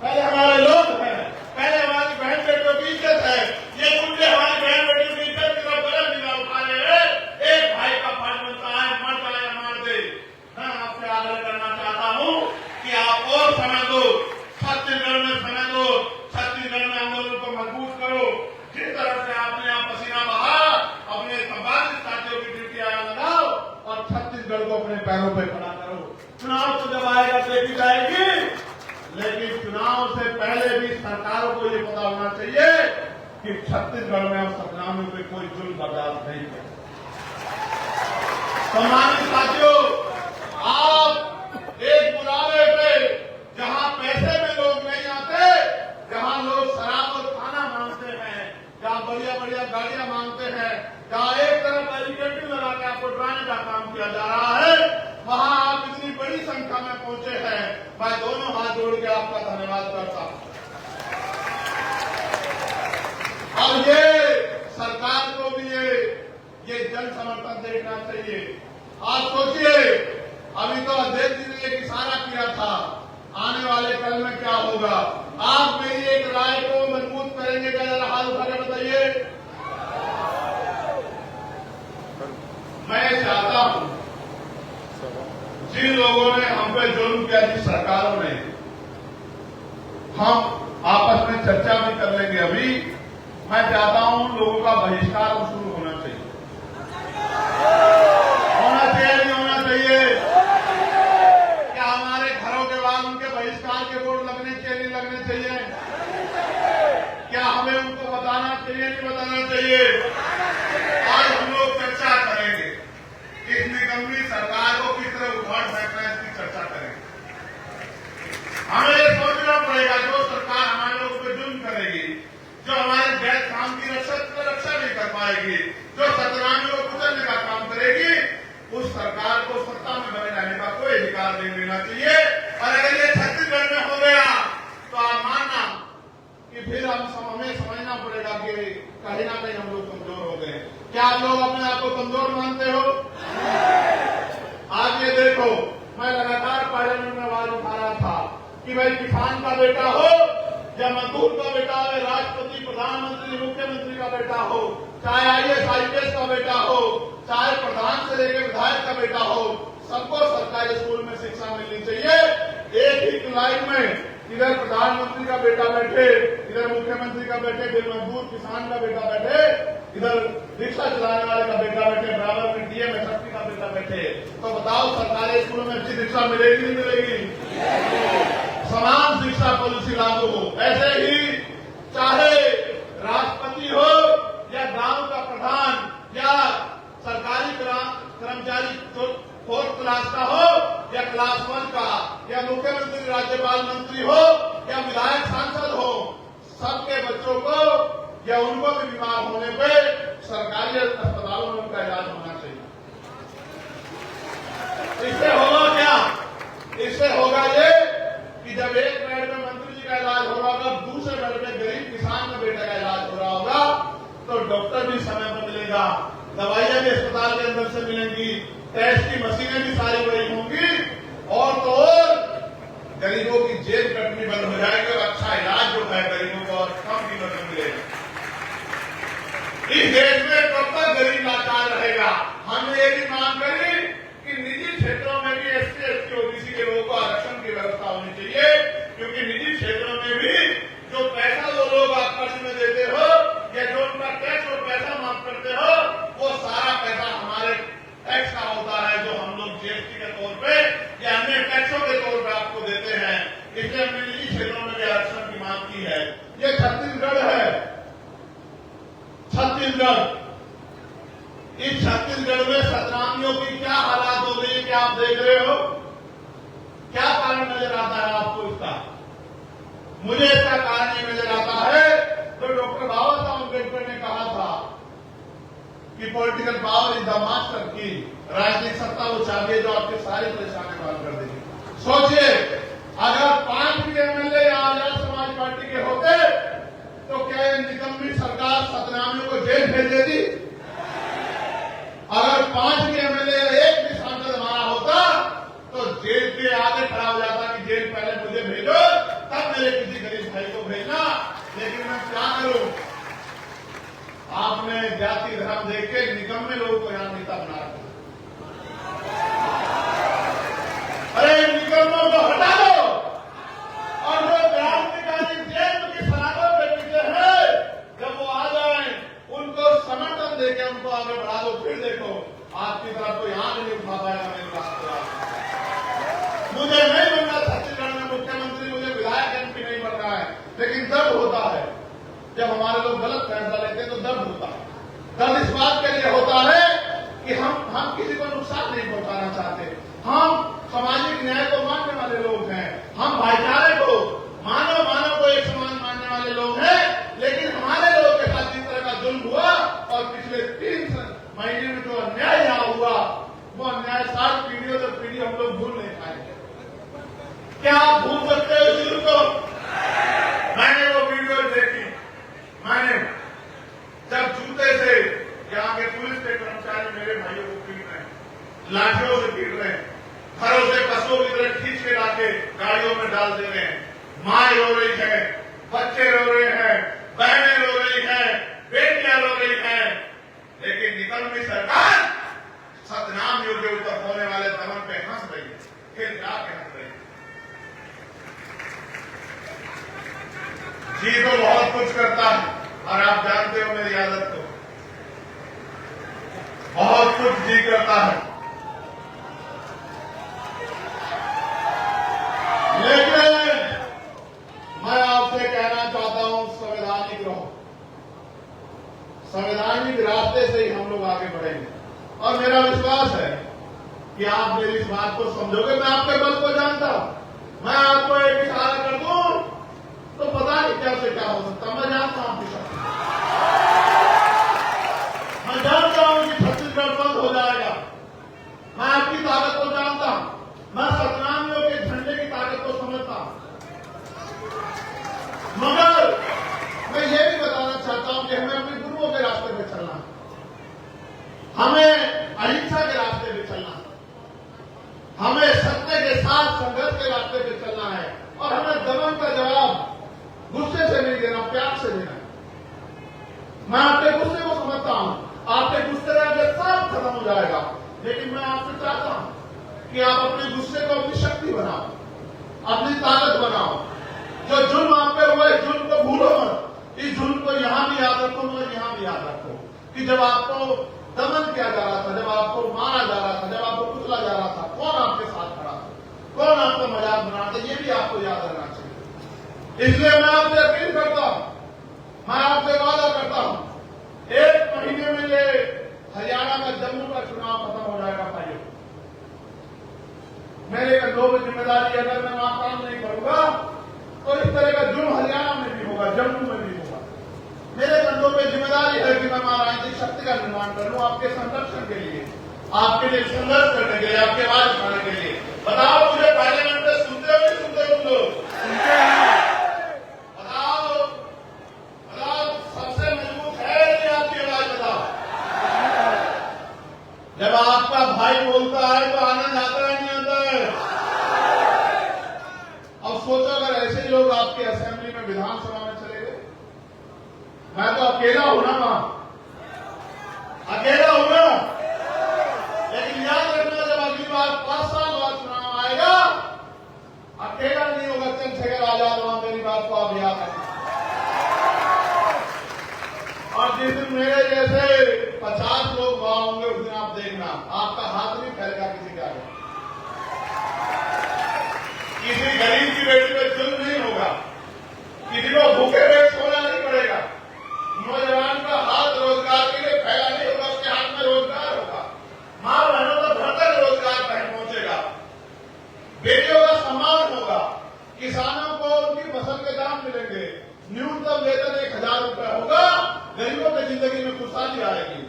पहले हमारे लोग हैं, पहले हमारी बहन बेटियों की इज्जत है। ये मुद्दे हमारी बहन बेटियों की इज्जत की तरफ गलत निगाह उठा रहे हैं। एक भाई का फर्ज बनता है, मर जाए या मार दे। मैं आपसे आग्रह करना चाहता हूं कि आप और समय दो, छत्तीसगढ़ में समय दो, छत्तीसगढ़ में आंदोलन को मजबूत करो। जिस तरह से आपने यहाँ पसीना बहा, अपने संबंधित साथियों की ड्यूटी लगाओ और छत्तीसगढ़ को अपने पैरों पर खड़ा करो। चुनाव तो जब आएगा देखी जाएगी, लेकिन चुनाव से पहले भी सरकारों को ये पता होना चाहिए कि छत्तीसगढ़ में अब सतनामियों पे कोई जुल्म बर्दाश्त नहीं है। सम्मानित साथियों, आप एक बुलावे पे जहां पैसे में लोग नहीं आते, जहां लोग शराब और खाना मांगते हैं, जहां बढ़िया बढ़िया गाड़ियां मांगते हैं, जहां एक तरफ बैरिकेडिंग लगा के आपको डराने का काम किया जा रहा है, वहां आप इतनी बड़ी संख्या में पहुंचे हैं। मैं दोनों हाथ जोड़ के आपका धन्यवाद करता हूं। और ये सरकार को भी ये जन समर्थन देखना चाहिए। आप सोचिए, अभी तो अध्यक्ष जी ने एक इशारा किया था, आने वाले कल में क्या होगा। आप मेरी एक राय को मजबूत करेंगे क्या? जरा हाथ उठा के बताइए। मैं चाहता हूं जिन लोगों ने हम पे जुल्म किया, जिस सरकारों ने, हम आपस में चर्चा भी कर लेंगे। अभी मैं चाहता हूं लोगों का बहिष्कार शुरू होना चाहिए। होना चाहिए नहीं होना चाहिए? क्या हमारे घरों के बाद उनके बहिष्कार के बोर्ड लगने चाहिए नहीं लगने चाहिए? क्या हमें उनको बताना चाहिए नहीं बताना चाहिए? आज हम लोग चर्चा करेंगे, इस निकम्मी सरकार को किस तरह उखाड़ फेंकना है, इसकी चर्चा करेंगे। हमें ये सोचना पड़ेगा, जो सरकार हमारे लोगों पर जुल्म करेगी, जो हमारे गैर काम की रक्षा नहीं कर पाएगी, जो सतनामियों को कुचलने का काम करेगी, उस सरकार को सत्ता में बने रहने का कोई अधिकार नहीं मिलना चाहिए। और अगर ये छत्तीसगढ़ में हो गया तो आप मानना कि फिर हमें समझना पड़ेगा कि कहीं ना कहीं हम लोग कमजोर हो गए। क्या आप लोग अपने आप को कमजोर मानते हो? आज ये देखो, मैं लगातार पार्लियामेंट में आवाज उठा रहा था कि भाई किसान का बेटा हो या मजदूर का बेटा हो, राष्ट्रपति, प्रधानमंत्री, मुख्यमंत्री का बेटा हो, चाहे IAS IPS का बेटा हो, चाहे प्रधान से लेकर विधायक का बेटा हो, सबको सरकारी स्कूल में शिक्षा मिलनी चाहिए। एक ही लाइन में इधर प्रधानमंत्री का बेटा बैठे, इधर मुख्यमंत्री का बैठे, फिर मजदूर किसान का बेटा बैठे, इधर रिक्शा चलाने वाले का बेटा बैठे, बराबर में DM SFP का बेटा बैठे। तो बताओ सरकारी स्कूलों में अच्छी शिक्षा मिलेगी नहीं मिलेगी? समान शिक्षा पॉलिसी लागू हो। ऐसे ही चाहे राष्ट्रपति हो या गांव का प्रधान या सरकारी कर्मचारी फोर्थ क्लास का हो या क्लास 1 का, या मुख्यमंत्री राज्यपाल मंत्री हो या विधायक सांसद हो, सबके बच्चों को या उनको भी बीमार होने पे सरकारी अस्पतालों में उनका इलाज होना चाहिए। इससे होगा क्या? इससे होगा ये कि जब एक बेड में मंत्री जी का इलाज हो रहा होगा, दूसरे बेड में गरीब किसान के बेटे का इलाज हो रहा होगा, तो डॉक्टर भी समय पर मिलेगा, दवाइयां भी अस्पताल के अंदर से मिलेंगी, टेस्ट की मशीनें भी सारी बड़ी होंगी, और तो और गरीबों की जेब कटनी बंद हो जाएगी और अच्छा इलाज जो है गरीबों को और कम कीमत में मिलेगा। इस देश में कब तक गरीब लाचार रहेगा? हमने ये भी मांग करी कि निजी क्षेत्रों में भी SC ST OBC के लोगों को आरक्षण की व्यवस्था होनी चाहिए, क्योंकि निजी क्षेत्रों में भी जो पैसा वो लोग आप कर्ज में देते हो या जो उनका टैक्स और पैसा माफ करते हो, वो सारा पैसा हमारे टैक्स का होता है, जो हम लोग GST के तौर पे या अन्य टैक्सों के तौर पे आपको देते हैं। इसलिए हमने निजी क्षेत्रों में भी आरक्षण की मांग की है। ये छत्तीसगढ़ है, छत्तीसगढ़। इस छत्तीसगढ़ में सतनामियों की क्या हालात हो गई है, क्या आप देख रहे हो? क्या कारण नजर आता है आपको इसका? मुझे इसका कारण ये नजर आता है जो डॉक्टर बाबा साहब अम्बेडकर ने कहा था कि political power is the master की, राजनीतिक सत्ता वो चाबी है जो आपकी सारी परेशानी हल कर देगी। सोचिए, 5 भी एमएलए या 1 भी सांसद हमारा होता तो जेल के आगे खड़ा हो जाता कि जेल पहले मुझे भेजो तब मेरे किसी गरीब भाई को भेजना। लेकिन मैं क्या करूं, आपने जाति धर्म देख के निकम्मे लोगों को यहां नेता बना रखा। अरे इन निकम्मों को हटा दो और जो क्रांतिकारी जेल की सलाखों पे पीछे है जब वो आ जाए उनको समर्थन देके उनको आगे बढ़ा दो। फिर देखो आपकी तरफ कोई आंख नहीं उठा पाएगा मेरी बात। मुझे नहीं बनना छत्तीसगढ़ में मुख्यमंत्री, मुझे विधायक एमपी नहीं बनना है, लेकिन दर्द होता है जब हमारे लोग गलत फैसला लेते हैं तो दर्द होता है। दर्द इस बात के लिए होता है कि हम किसी को नुकसान नहीं पहुंचाना चाहते। हम सामाजिक न्याय को मानने वाले लोग हैं, हम भाईचारे को मानव को एक समान मानने वाले लोग हैं। लेकिन हमारे लोगों के साथ जिस तरह का जुल्म हुआ और पिछले 3 महीने में जो अन्याय यहाँ हुआ वो अन्याय 7 पीढ़ियों तक पीढ़ी हम लोग भूल नहीं पाएंगे। क्या आप भूल सकते हो इस जुल्म को? मैंने वो वीडियो देखी, मैंने जब जूते से यहाँ के पुलिस के कर्मचारी मेरे भाइयों को पीट रहे हैं, लाठियों से पीट रहे हैं, घरों से पशुओं की तरह खींच के लाके गाड़ियों में डाल दे रहे हैं, माँ रो रही है, बच्चे रो रहे हैं, बहनें रो रही हैं, बेटियां रो रही हैं। लेकिन निकम्मी सरकार सतनाम योगी के ऊपर होने वाले दमन पे हंस रही है, फिर जाके हंस रही है। जी तो बहुत कुछ करता है और आप जानते हो मेरी आदत को, बहुत कुछ जी करता है। लेकिन मैं आपसे कहना चाहता हूं संवैधानिक रहो, संवैधानिक रास्ते से ही हम लोग आगे बढ़ेंगे और मेरा विश्वास है कि आप मेरी इस बात को समझोगे। मैं आपके बल को जानता हूं, मैं आपको एक इशारा कर दूं तो पता नहीं क्या से क्या हो सकता। मैं जानता हूं आपकी शक्ति, मैं जानता हूं कि छत्तीसगढ़ बंद हो जाएगा, मैं आपकी ताकत को जानता हूं, मैं सतनामियों के झंडे की ताकत को समझता हूं। मगर मैं ये भी बताना चाहता हूं कि हमें अपने गुरुओं के रास्ते पे चलना है, हमें अहिंसा के रास्ते पे चलना है, हमें सत्य के साथ संघर्ष के रास्ते पे चलना है और हमें दमन का जवाब गुस्से से नहीं देना, प्यार से देना है। मैं आपके गुस्से को समझता हूं, आपके गुस्से का सब खत्म हो जाएगा, लेकिन मैं आपसे चाहता हूं कि आप अपने गुस्से को अपनी शक्ति बनाओ, अपनी ताकत बनाओ। जो जुल्म आप पे हुआ है जुल्म को भूलो मत, इस जुल्म को यहां भी याद रखो और यहां भी याद रखो कि जब आपको दमन किया जा रहा था, जब आपको मारा जा रहा था, जब आपको कुचला जा रहा था, कौन आपके साथ खड़ा था, कौन आपका मजाक बना रहा था, ये भी आपको याद रखना चाहिए। इसलिए मैं आपसे अपील करता हूं, मैं आपसे वादा करता हूं, 1 महीने में ये हरियाणा का जम्मू का चुनाव खत्म हो जाएगा भाइयों। मेरे कंधों में जिम्मेदारी, अगर मैं वहां काम नहीं करूंगा तो इस तरह का जुर्म हरियाणा में भी होगा, जम्मू में भी होगा। मेरे कंधों में जिम्मेदारी है कि मैं वहां राजनीतिक शक्ति का निर्माण करूं, आपके संरक्षण के लिए, आपके लिए संघर्ष करने के लिए, आपके आवाज उठाने के लिए। बताओ मुझे पार्लियामेंट में सुनते हो नहीं सुनते हो तुम लोग? सुनते हैं। बताओ सबसे मजबूत है नहीं आपकी आवाज? बताओ। जब आपका भाई बोलता है तो आनंद आता है नहीं आता है? अब सोचो अगर ऐसे ही लोग आपके असेंबली में, विधानसभा में चले गए, मैं तो अकेला हूं ना, वहां अकेला हूं ना। लेकिन याद रखना जब अगली बार 5 साल बाद चुनाव आएगा, अकेला नहीं होगा चंद्रशेखर आजाद, वहां मेरी बात को आप याद रखना। और जिस दिन मेरे जैसे 50 लोग वहां होंगे उस दिन आप देखना, आपका हाथ नहीं फैलेगा किसी का, किसी गरीब की बेटी पे जुल्म नहीं होगा, किसी को भूखे पेट सोना नहीं पड़ेगा, नौजवान का हाथ रोजगार के लिए फैला नहीं होगा, उसके हाथ में रोजगार होगा, मां बहनों का घर तक रोजगार पहुंचेगा, बेटियों का सम्मान होगा, किसानों को उनकी फसल के दाम मिलेंगे, न्यूनतम वेतन 1000 रुपए होगा, गरीबों की जिंदगी में खुशहाली आएगी।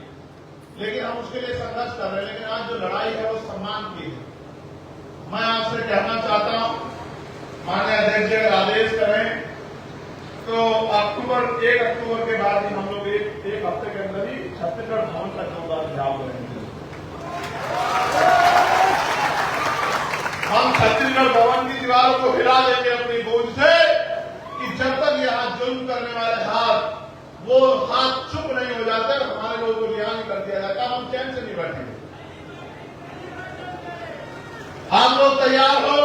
लेकिन हम उसके लिए संघर्ष कर रहे हैं, लेकिन आज जो लड़ाई है वो सम्मान की है। मैं आपसे कहना चाहता हूं, माननीय अध्यक्ष अगर आदेश करें तो 1 अक्टूबर के बाद ही हम लोग एक हफ्ते के अंदर ही छत्तीसगढ़ भवन का 2 बार घेराव करेंगे। हम छत्तीसगढ़ भवन की दीवारों को हिला देंगे अपनी बूंद से कि जब तक ये हाथ जुल्म करने वाले वो हाथ चुप नहीं हो जाते, हमारे लोगों को रिहा नहीं कर दिया जाता, हम चैन से नहीं बैठेंगे। हम लोग तैयार हो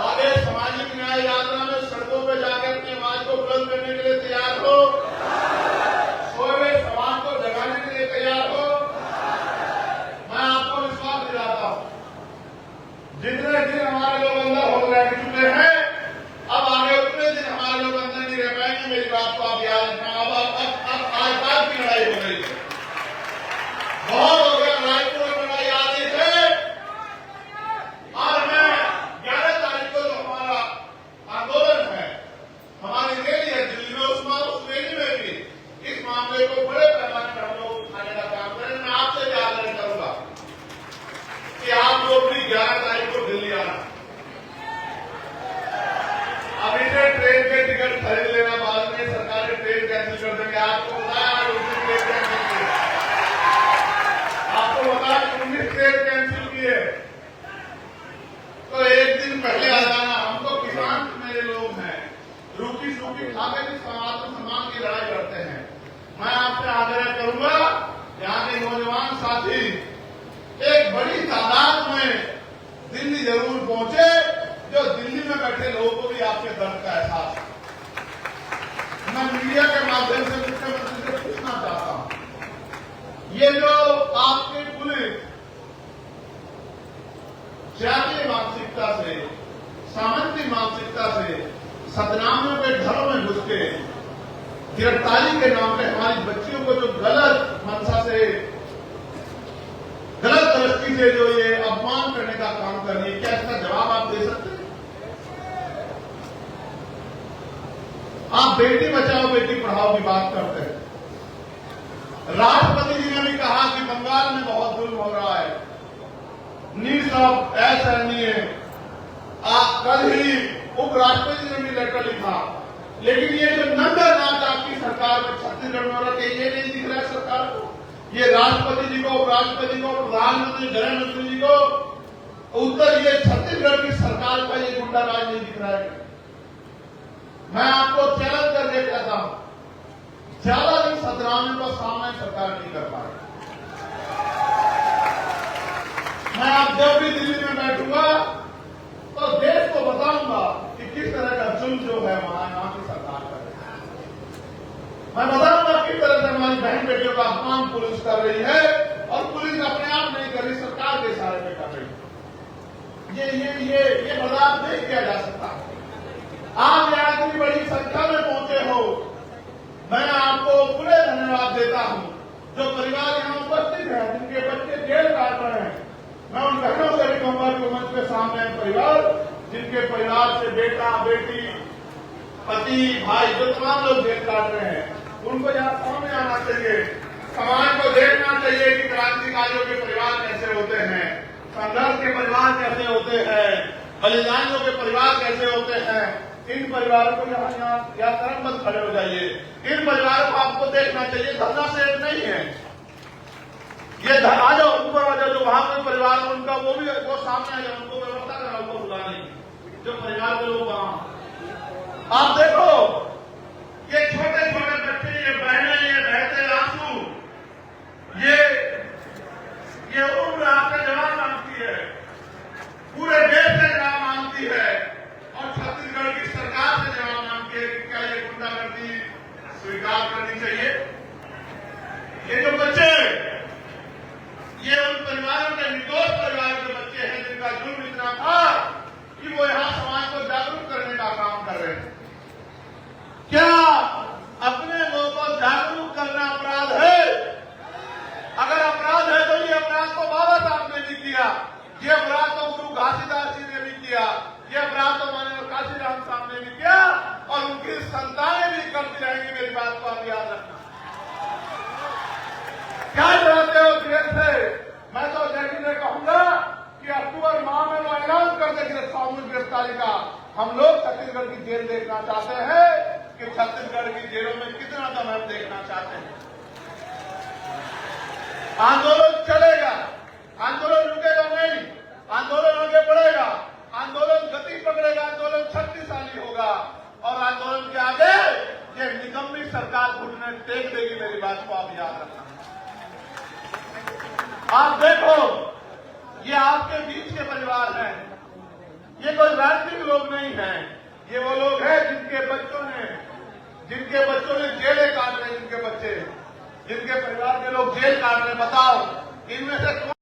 आगे सामाजिक न्याय यात्रा में सड़कों पे जाकर अपनी आवाज को बुलंद करने के लिए तैयार हो, सोए हुए समाज को जगाने के लिए तैयार हो। मैं आपको विश्वास दिलाता हूं, जितने दिन हमारे लोग अंदर हो रह चुके हैं, अब आगे उतने दिन हमारे लोग अंदर नहीं रह पाएंगे। मेरी बात को आप याद रखना। अब आज की लड़ाई हो रही है, बहुत हो गया, रायपुर में लड़ाई आ रही है। और मैं 11 तारीख को जो हमारा आंदोलन है, हमारी रैली है दिल्ली में, उस रैली में भी इस मामले को बड़े पैमाने पर हम लोग उठाने का काम करें। मैं आपसे भी आग्रह करूंगा कि आप लोग भी 11 तारीख को दिल्ली आना। अभी से ट्रेन के टिकट खरीद लेना, बाद में सरकारी ट्रेन कैंसिल कर देंगे। आपको बताया उनकी ट्रेन कैंसिल की, आपको बताया 19 ट्रेन कैंसिल की है, तो एक दिन पहले आ जाना। हम तो किसान मेरे लोग हैं, रूखी सूखी खाकर भी सम्मान की लड़ाई करते हैं। मैं आपसे आग्रह करूंगा, यहाँ के नौजवान साथी एक बड़ी तादाद में दिल्ली जरूर पहुंचे, जो दिल्ली में बैठे लोगों को भी आपके दर्द का एहसास है। मैं मीडिया के माध्यम से मुख्यमंत्री से पूछना चाहता हूं, ये जो आपकी पुलिस जातीय मानसिकता से, सामंती मानसिकता से 97 के घरों में घुस के गिरफ्तारी के नाम पे हमारी बच्चियों को जो गलत मंशा से, गलत दृष्टि से जो ये अपमान करने का काम कर रही है, क्या इसका जवाब आप दे सकते हैं? आप बेटी बचाओ बेटी पढ़ाओ की बात करते हैं। राष्ट्रपति जी ने भी कहा कि बंगाल में बहुत जुल्म हो रहा है, नीड्स ऑफ असहनीय। कल ही उपराष्ट्रपति ने भी लेटर लिखा, लेकिन ये जो नंबर नाच आपकी सरकार में छत्तीसगढ़ में हो रहा है, ये नहीं दिख रहा है सरकार को। ये राष्ट्रपति जी को, उपराष्ट्रपति को, प्रधानमंत्री, गृह मंत्री जी को उत्तर ये छत्तीसगढ़ की सरकार का ये गुंडा राज नहीं दिख रहा है। मैं आपको चैलेंज करके कहता हूं, ज्यादा दिन सतरामे को सामने सरकार नहीं कर पा रही। मैं आप जब भी दिल्ली में बैठूंगा तो देश को बताऊंगा कि किस तरह का जुल्म जो है वहां यहाँ की सरकार कर रही है। मैं बताऊंगा किस तरह से हमारी बहन बेटियों का अपमान पुलिस कर रही है, और पुलिस अपने आप नहीं कर रही, सरकार के इशारे पे कर रही है। ये बर्दाश्त नहीं किया जा सकता। आप यहाँ इतनी बड़ी संख्या में पहुंचे हो, मैं आपको पूरे धन्यवाद देता हूं। जो परिवार यहाँ उपस्थित है, जिनके बच्चे जेल काट रहे हैं, मैं उन बहनों से भी कहूंगा कि मंच के सामने परिवार, जिनके परिवार से बेटा बेटी पति भाई जो तमाम लोग जेल काट रहे हैं, उनको यहाँ सामने आना चाहिए। समाज को देखना चाहिए कि क्रांतिकारियों के परिवार कैसे होते हैं, संघर्ष के परिवार कैसे होते हैं, बलिदानियों के परिवार कैसे होते हैं। इन परिवारों को यहाँ तरफ खड़े हो जाइए। इन परिवारों को आपको देखना चाहिए, धरना से नहीं है ये। आ जाओ ऊपर आ जाओ, जो वहां के परिवार है उनका वो सामने आ जाए, उनको व्यवस्था करा, उनको बुलाने की, जो परिवार के लोग वहां। आप देखो ये छोटे छोटे बच्चे, ये बहनें, ये बहते आंसू, ये उम्र आपका जवाब मांगती है, पूरे देश से जवाब मांगती है, और छत्तीसगढ़ की सरकार से जवाब मांगती है कि क्या ये गुंडागर्दी स्वीकार करनी चाहिए। ये जो बच्चे, ये उन परिवारों के, निर्दोष परिवार के बच्चे हैं जिनका जुर्म इतना था कि वो यहाँ समाज को जागरूक करने का काम कर रहे हैं। क्या अपने लोगों को जागरूक करना अपराध है? अगर अपराध है तो ये अपराध को बाबा साहब ने भी किया, ये अपराध तो गुरु घासीदास जी ने भी किया, ये अपराध तो माननीय काशीराम साहब ने भी किया, और उनकी संतानें भी करती रहेंगी। मेरी बात को आप याद रखना। क्या चाहते हो देश से? मैं तो जैसे से कहूंगा कि अक्टूबर माह में वो ऐलान कर देंगे सामूहिक गिरफ्तारी का। हम लोग छत्तीसगढ़ की जेल देखना चाहते हैं कि छत्तीसगढ़ की जेलों में कितना दम हम देखना चाहते हैं। आंदोलन चलेगा, आंदोलन रुकेगा नहीं, आंदोलन आगे बढ़ेगा, आंदोलन गति पकड़ेगा, आंदोलन शक्तिशाली होगा और आंदोलन के आगे ये निकम्मी सरकार घुटने टेक देगी। मेरी बात को आप याद रखना। आप देखो, ये आपके बीच के परिवार हैं, ये कोई राजनीतिक लोग नहीं हैं, ये वो लोग हैं जिनके बच्चों ने जेलें काट रहे, जिनके परिवार के लोग जेल काट रहे। बताओ, इनमें से